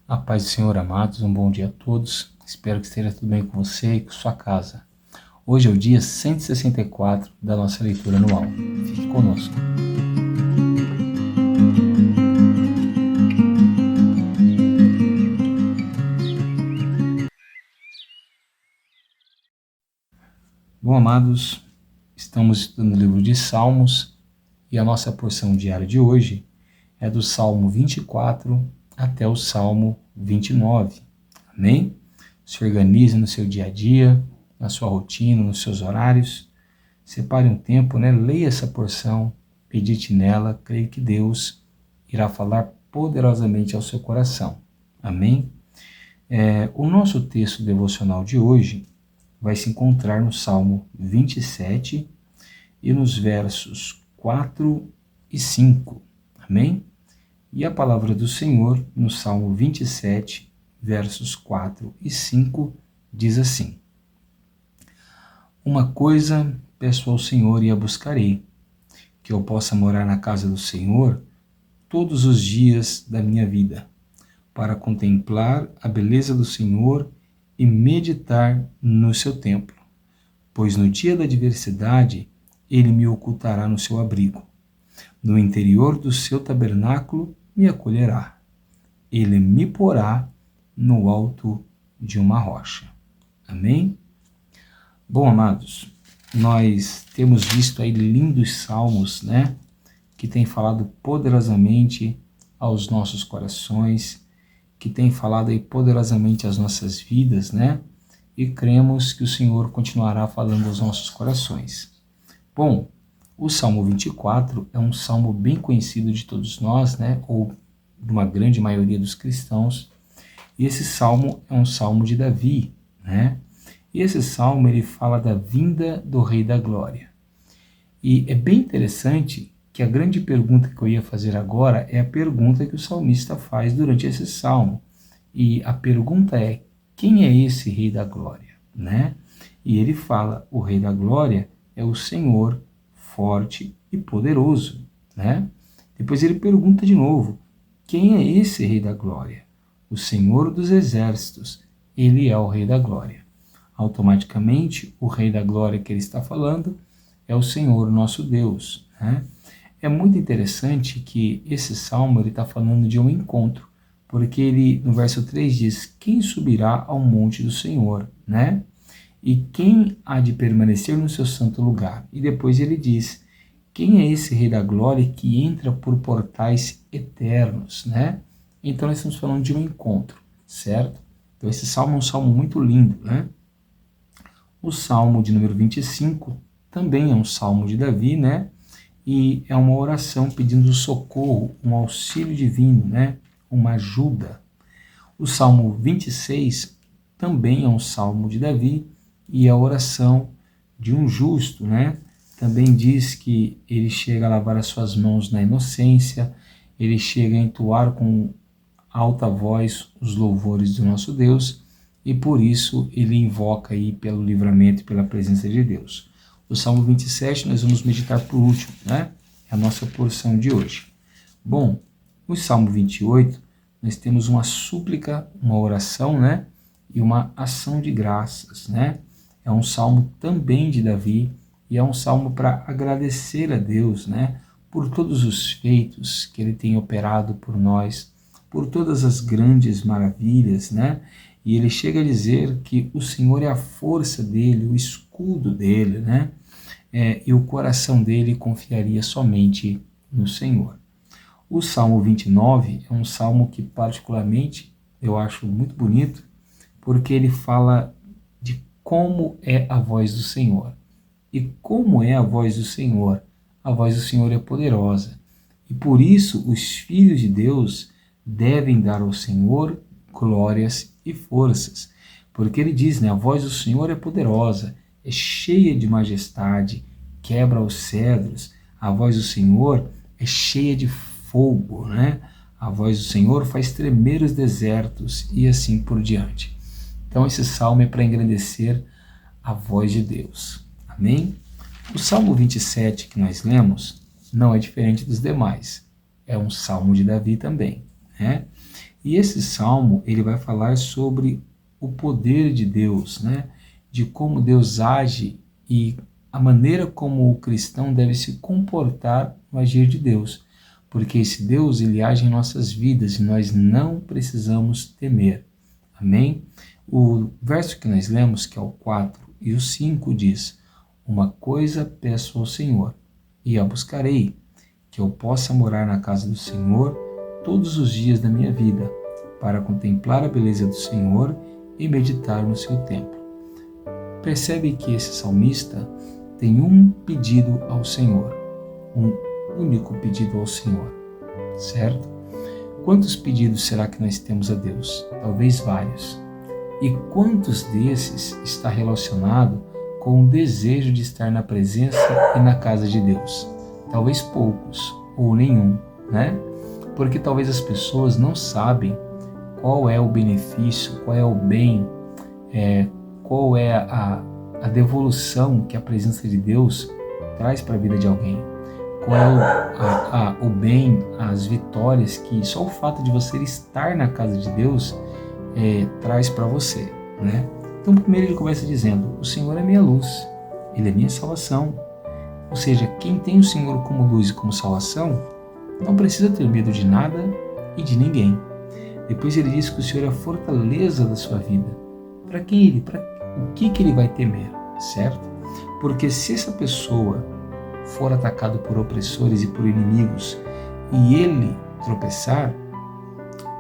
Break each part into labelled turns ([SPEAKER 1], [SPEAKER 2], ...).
[SPEAKER 1] A paz do Senhor, amados, um bom dia a todos. Espero que esteja tudo bem com você e com sua casa. Hoje é o dia 164 da nossa leitura anual. Fique conosco. Bom, amados, estamos estudando o livro de Salmos e a nossa porção diária de hoje é do Salmo 24 até o Salmo 29. Amém? Se organize no seu dia a dia, na sua rotina, nos seus horários. Separe um tempo, leia essa porção, medite nela, creio que Deus irá falar poderosamente ao seu coração. Amém? O nosso texto devocional de hoje vai se encontrar no Salmo 27 e nos versos 4 e 5. Amém? E a palavra do Senhor, no Salmo 27, versos 4 e 5, diz assim: Uma coisa peço ao Senhor e a buscarei, que eu possa morar na casa do Senhor todos os dias da minha vida, para contemplar a beleza do Senhor e meditar no seu templo, pois no dia da adversidade ele me ocultará no seu abrigo. No interior do seu tabernáculo me acolherá. Ele me porá no alto de uma rocha. Amém? Bom, amados, nós temos visto aí lindos salmos, que tem falado poderosamente aos nossos corações, que tem falado aí poderosamente às nossas vidas, e cremos que o Senhor continuará falando aos nossos corações. Bom, o Salmo 24 é um salmo bem conhecido de todos nós, ou de uma grande maioria dos cristãos, e esse salmo é um salmo de Davi, E esse salmo ele fala da vinda do Rei da Glória. E é bem interessante que a grande pergunta que eu ia fazer agora é a pergunta que o salmista faz durante esse salmo. E a pergunta é: quem é esse Rei da Glória? E ele fala: o Rei da Glória é o Senhor forte e poderoso. Depois ele pergunta de novo: quem é esse Rei da Glória? O Senhor dos Exércitos. Ele é o Rei da Glória. Automaticamente, o Rei da Glória que ele está falando é o Senhor nosso Deus. É muito interessante que esse salmo está falando de um encontro, porque ele, no verso 3, diz: quem subirá ao monte do Senhor? E quem há de permanecer no seu santo lugar? E depois ele diz: quem é esse Rei da Glória que entra por portais eternos? Então nós estamos falando de um encontro, certo? Então esse salmo é um salmo muito lindo, O salmo de número 25 também é um salmo de Davi, E é uma oração pedindo socorro, um auxílio divino, Uma ajuda. O salmo 26 também é um salmo de Davi e é a oração de um justo, Também diz que ele chega a lavar as suas mãos na inocência, ele chega a entoar com alta voz os louvores do nosso Deus, e por isso ele invoca aí pelo livramento e pela presença de Deus. O Salmo 27 nós vamos meditar por último, É a nossa porção de hoje. Bom, no Salmo 28 nós temos uma súplica, uma oração, e uma ação de graças, É um salmo também de Davi e é um salmo para agradecer a Deus, por todos os feitos que ele tem operado por nós, por todas as grandes maravilhas, E ele chega a dizer que o Senhor é a força dele, o escudo dele, E o coração dele confiaria somente no Senhor. O Salmo 29 é um salmo que particularmente eu acho muito bonito, porque ele fala de como é a voz do Senhor. E como é a voz do Senhor? A voz do Senhor é poderosa. E por isso os filhos de Deus devem dar ao Senhor glórias e forças. Porque ele diz, a voz do Senhor é poderosa, é cheia de majestade, quebra os cedros. A voz do Senhor é cheia de fogo, A voz do Senhor faz tremer os desertos e assim por diante. Então esse salmo é para engrandecer a voz de Deus. Amém? O Salmo 27 que nós lemos não é diferente dos demais. É um salmo de Davi também, E esse salmo, ele vai falar sobre o poder de Deus, né? De como Deus age e a maneira como o cristão deve se comportar no agir de Deus. Porque esse Deus, ele age em nossas vidas e nós não precisamos temer. Amém? O verso que nós lemos, que é o 4 e o 5, diz: uma coisa peço ao Senhor, e a buscarei, que eu possa morar na casa do Senhor todos os dias da minha vida, para contemplar a beleza do Senhor e meditar no seu templo. Percebe que esse salmista tem um pedido ao Senhor, um único pedido ao Senhor, certo? Quantos pedidos será que nós temos a Deus? Talvez vários. E quantos desses está relacionado com o desejo de estar na presença e na casa de Deus? Talvez poucos ou nenhum, né? Porque talvez as pessoas não sabem qual é o benefício, qual é o bem, qual é a devolução que a presença de Deus traz para a vida de alguém. Qual é o bem, as vitórias que só o fato de você estar na casa de Deus traz para você, né? Então primeiro ele começa dizendo: o Senhor é minha luz, Ele é minha salvação. Ou seja, quem tem o Senhor como luz e como salvação, não precisa ter medo de nada e de ninguém. Depois ele diz que o Senhor é a fortaleza da sua vida. Para o que ele vai temer, certo? Porque se essa pessoa for atacado por opressores e por inimigos e ele tropeçar,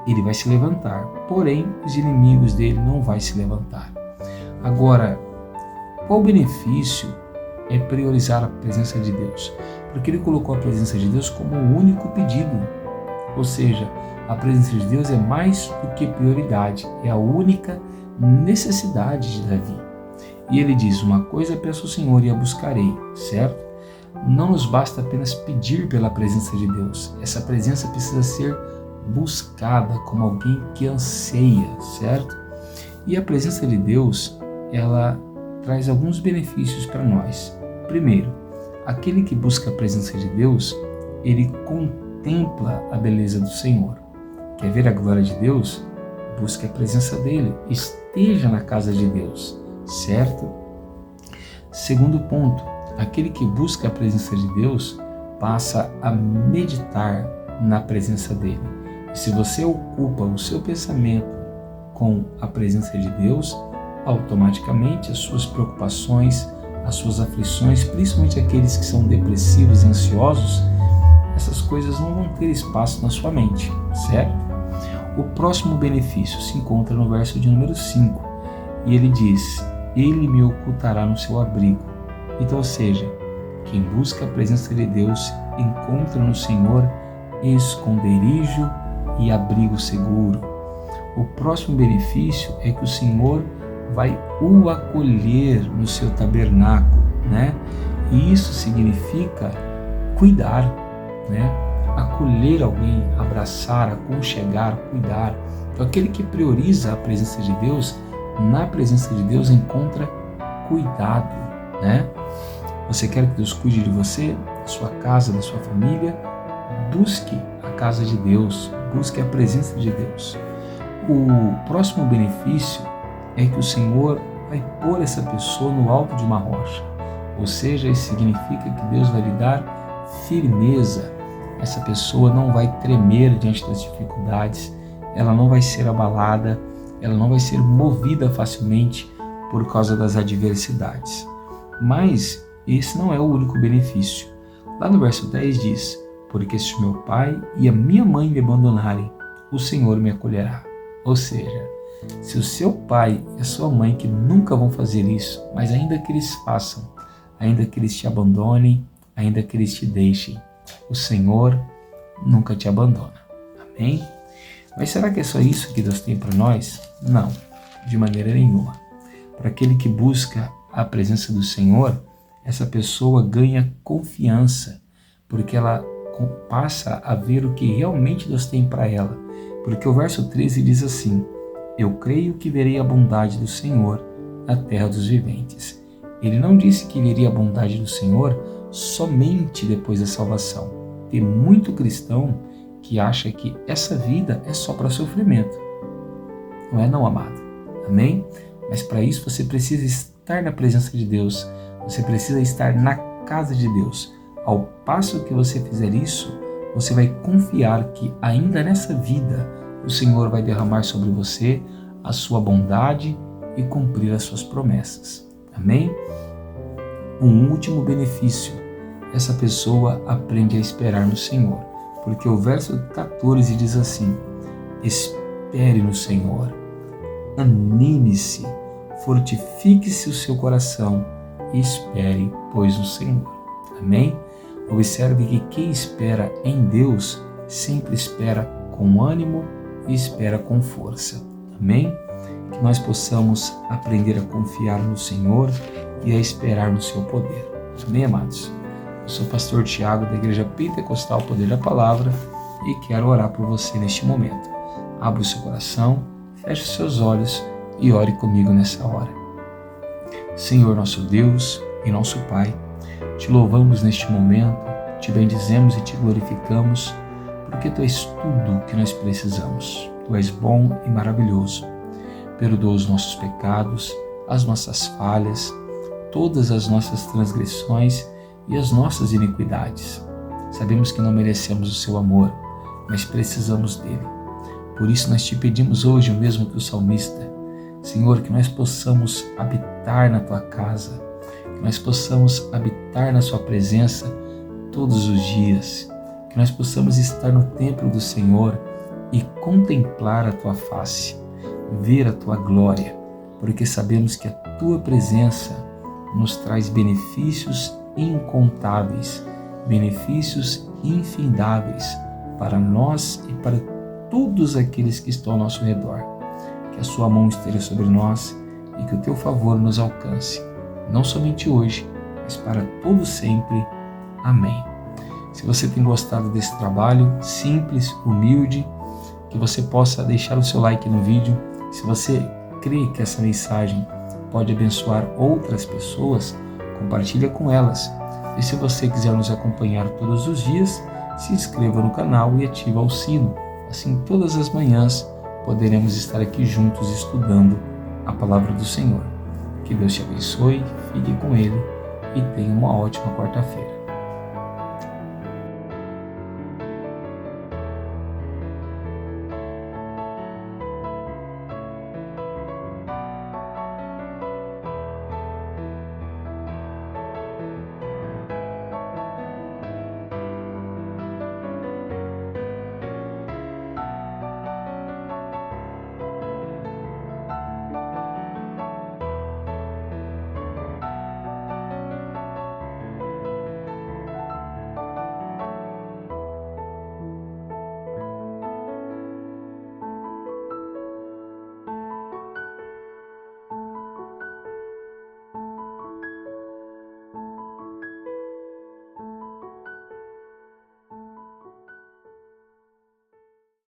[SPEAKER 1] ele vai se levantar. Porém, os inimigos dele não vão se levantar. Agora, qual o benefício é priorizar a presença de Deus? Porque ele colocou a presença de Deus como o único pedido. Ou seja, a presença de Deus é mais do que prioridade, é a única necessidade de Davi. E ele diz: uma coisa peço ao Senhor e a buscarei, certo? Não nos basta apenas pedir pela presença de Deus. Essa presença precisa ser buscada como alguém que anseia, certo? E a presença de Deus, ela traz alguns benefícios para nós. Primeiro, aquele que busca a presença de Deus, ele contempla a beleza do Senhor. Quer ver a glória de Deus? Busque a presença dele, esteja na casa de Deus, certo? Segundo ponto, aquele que busca a presença de Deus passa a meditar na presença dele. E se você ocupa o seu pensamento com a presença de Deus, automaticamente as suas preocupações, as suas aflições, principalmente aqueles que são depressivos e ansiosos, essas coisas não vão ter espaço na sua mente, certo? O próximo benefício se encontra no verso de número 5, e ele diz: ele me ocultará no seu abrigo. Então, ou seja, quem busca a presença de Deus encontra no Senhor esconderijo e abrigo seguro. O próximo benefício é que o Senhor vai o acolher no seu tabernáculo, né? E isso significa cuidar, né? Acolher alguém, abraçar, aconchegar, cuidar. Então, aquele que prioriza a presença de Deus, na presença de Deus encontra cuidado, né? Você quer que Deus cuide de você, da sua casa, da sua família? Busque a casa de Deus, busque a presença de Deus. O próximo benefício é que o Senhor vai pôr essa pessoa no alto de uma rocha. Ou seja, isso significa que Deus vai lhe dar firmeza. Essa pessoa não vai tremer diante das dificuldades, ela não vai ser abalada, ela não vai ser movida facilmente por causa das adversidades. Mas esse não é o único benefício. Lá no verso 10 diz: porque se meu pai e a minha mãe me abandonarem, o Senhor me acolherá. Ou seja, se o seu pai e a sua mãe, que nunca vão fazer isso, mas ainda que eles façam, ainda que eles te abandonem, ainda que eles te deixem, o Senhor nunca te abandona. Amém? Mas será que é só isso que Deus tem para nós? Não, de maneira nenhuma. Para aquele que busca a presença do Senhor, essa pessoa ganha confiança, porque ela passa a ver o que realmente Deus tem para ela. Porque o verso 13 diz assim: eu creio que verei a bondade do Senhor na terra dos viventes. Ele não disse que veria a bondade do Senhor somente depois da salvação. Tem muito cristão que acha que essa vida é só para sofrimento. Não é, não, amado? Amém? Mas para isso você precisa estar na presença de Deus, você precisa estar na casa de Deus. Ao passo que você fizer isso, você vai confiar que ainda nessa vida o Senhor vai derramar sobre você a sua bondade e cumprir as suas promessas. Amém? Um último benefício, essa pessoa aprende a esperar no Senhor, porque o verso 14 diz assim: espere no Senhor, anime-se, fortifique-se o seu coração e espere, pois, no Senhor. Amém? Observe que quem espera em Deus sempre espera com ânimo e espera com força. Amém? Que nós possamos aprender a confiar no Senhor e a esperar no seu poder. Amém, amados? Eu sou o pastor Tiago da Igreja Pentecostal Poder da Palavra e quero orar por você neste momento. Abra o seu coração, feche os seus olhos e ore comigo nessa hora. Senhor nosso Deus e nosso Pai, te louvamos neste momento, te bendizemos e te glorificamos, porque Tu és tudo o que nós precisamos. Tu és bom e maravilhoso. Perdoa os nossos pecados, as nossas falhas, todas as nossas transgressões e as nossas iniquidades. Sabemos que não merecemos o Seu amor, mas precisamos dele. Por isso nós te pedimos hoje, o mesmo que o salmista, Senhor, que nós possamos habitar na Tua casa, que nós possamos habitar na Sua presença todos os dias, que nós possamos estar no templo do Senhor e contemplar a Tua face, ver a Tua glória, porque sabemos que a Tua presença nos traz benefícios incontáveis, benefícios infindáveis para nós e para todos aqueles que estão ao nosso redor. Que a Sua mão esteja sobre nós e que o Teu favor nos alcance, não somente hoje, mas para todo sempre. Amém. Se você tem gostado desse trabalho simples, humilde, que você possa deixar o seu like no vídeo. Se você crê que essa mensagem pode abençoar outras pessoas, compartilha com elas. E se você quiser nos acompanhar todos os dias, se inscreva no canal e ative o sino. Assim, todas as manhãs poderemos estar aqui juntos estudando a palavra do Senhor. Que Deus te abençoe, fique com Ele e tenha uma ótima quarta-feira.